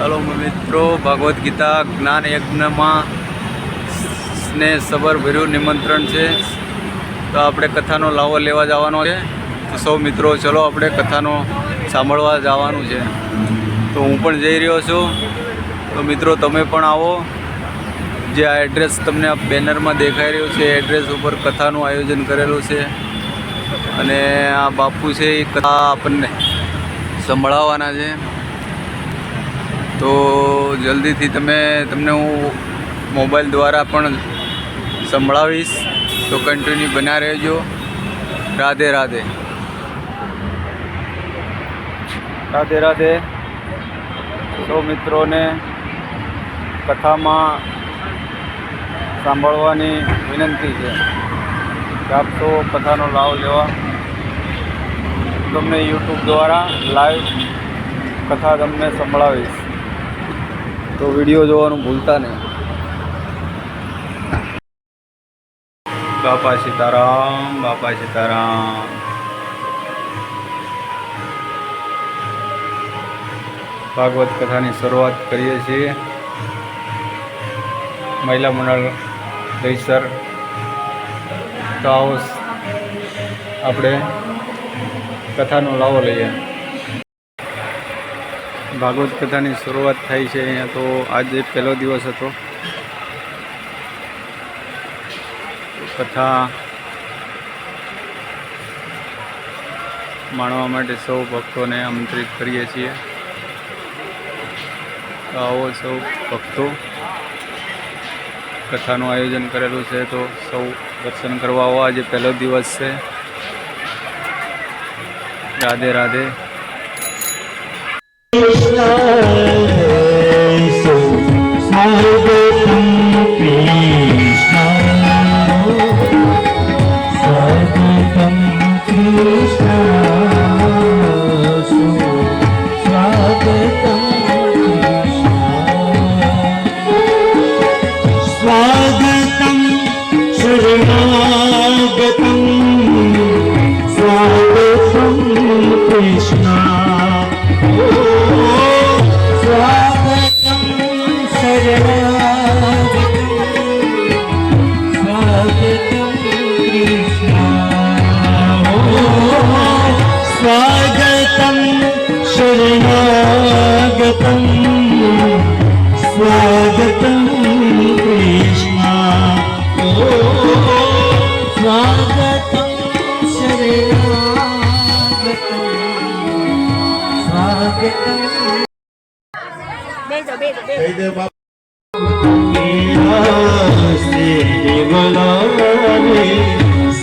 ચાલો મિત્રો, ભાગવદ્ ગીતા જ્ઞાન યજ્ઞમાં સ્નેહ સબર ભર્યું નિમંત્રણ છે. તો આપણે કથાનો લાવો લેવા જવાનો છે. તો સૌ મિત્રો ચલો આપણે કથાનો સાંભળવા જવાનું છે. તો હું પણ જઈ રહ્યો છું. તો મિત્રો તમે પણ આવો. જે આ એડ્રેસ તમને આ બેનરમાં દેખાઈ રહ્યું છે એ એડ્રેસ ઉપર કથાનું આયોજન કરેલું છે. અને આ બાપુ છે એ કથા આપણને સંભળાવવાના છે. તો જલ્દીથી તમને હું મોબાઈલ દ્વારા પણ સંભળાવીશ. તો કન્ટિન્યુ બના રહેજો. રાધે રાધે. રાધે રાધે. સૌ મિત્રોને કથામાં સાંભળવાની વિનંતી છે કે આપ સૌ કથાનો લાભ લેવા. તમને યુટ્યુબ દ્વારા લાઈવ કથા તમને સંભળાવીશ. તો વિડીયો જોવાનું ભૂલતા નહીં. બાપા સીતારામ, બાપા સીતારામ. ભાગવત કથાની શરૂઆત કરીએ છીએ. મહિલા મંડળ દહીસર. તો આવો આપણે કથાનો લાવો લઈએ. ભાગવત કથાની શરૂઆત થઈ છે અહીંયા. તો આજે પહેલો દિવસ હતો. કથા માણવા માટે સૌ ભક્તોને આમંત્રિત કરીએ છીએ. તો આવો સૌ ભક્તો. કથાનું આયોજન કરેલું છે તો સૌ દર્શન કરવા આવો. આજે પહેલો દિવસ છે. રાધે રાધે.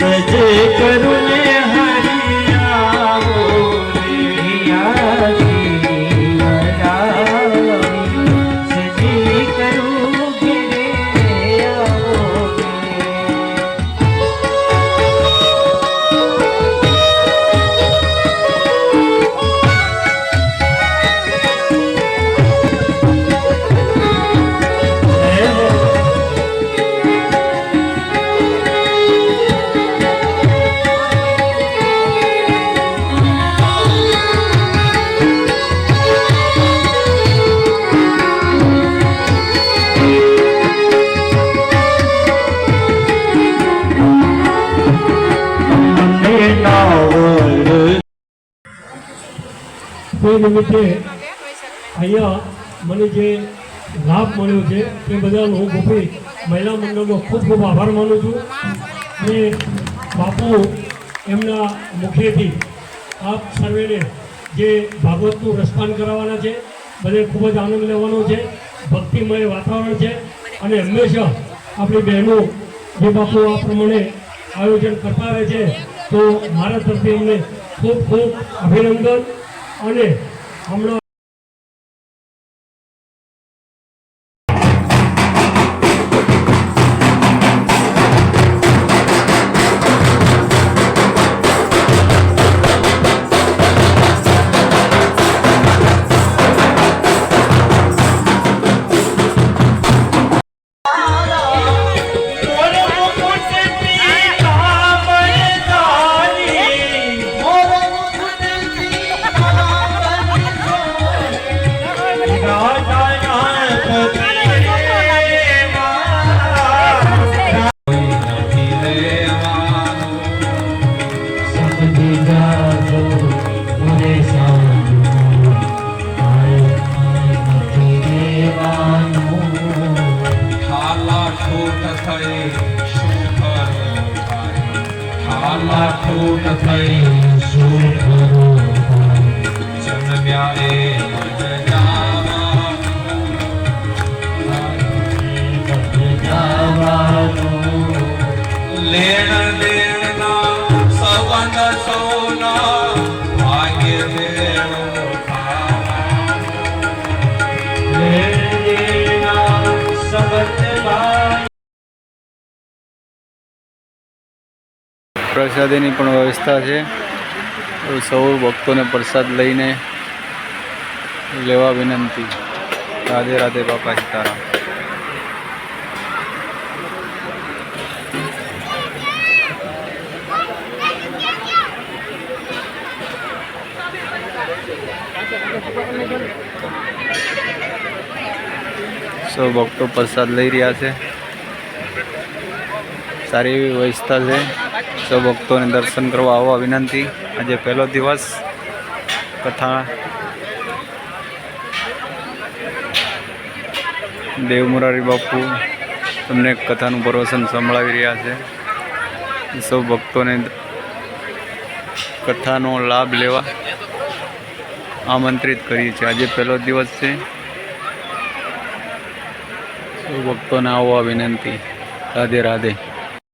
સજે કરુને તે નિમિત્તે અહીંયા મને જે લાભ મળ્યો છે તે બદલ હું ગોપી મહિલા મંડળનો ખૂબ ખૂબ આભાર માનું છું. અને બાપુ એમના મુખેથી આપ સર્વેને જે ભાગવતનું રસપાન કરાવવાના છે. બધે ખૂબ જ આનંદ લેવાનો છે. ભક્તિમય વાતાવરણ છે. અને હંમેશા આપણી બહેનો જે બાપુ આ પ્રમાણે આયોજન કરતા રહે છે. તો મારા તરફથી એમને ખૂબ ખૂબ અભિનંદન. અને હમણાં આલાખૂટ થઈ શું કરું જન્મ્યા એ લેણ દેણના સંબંધ સોના ભાગ્ય ભેળો પ્રસાદીની પણ વ્યવસ્થા છે. તો સૌ ભક્તોને પ્રસાદ લઈને લેવા વિનંતી. રાધે રાધે બાપા સીતારામ. સૌ ભક્તો પ્રસાદ લઈ રહ્યા છે. સારી એવી વ્યવસ્થા છે. સૌ ભક્તોને દર્શન કરવા આવવા વિનંતી. આજે પહેલો દિવસ કથા દેવ મોરારી બાપુ તમને કથાનું પ્રવચન સંભળાવી રહ્યા છે. સૌ ભક્તોને કથાનો લાભ લેવા આમંત્રિત કરીએ છીએ. આજે પહેલો દિવસ છે. સૌ ભક્તોને આવવા વિનંતી. રાધે રાધે.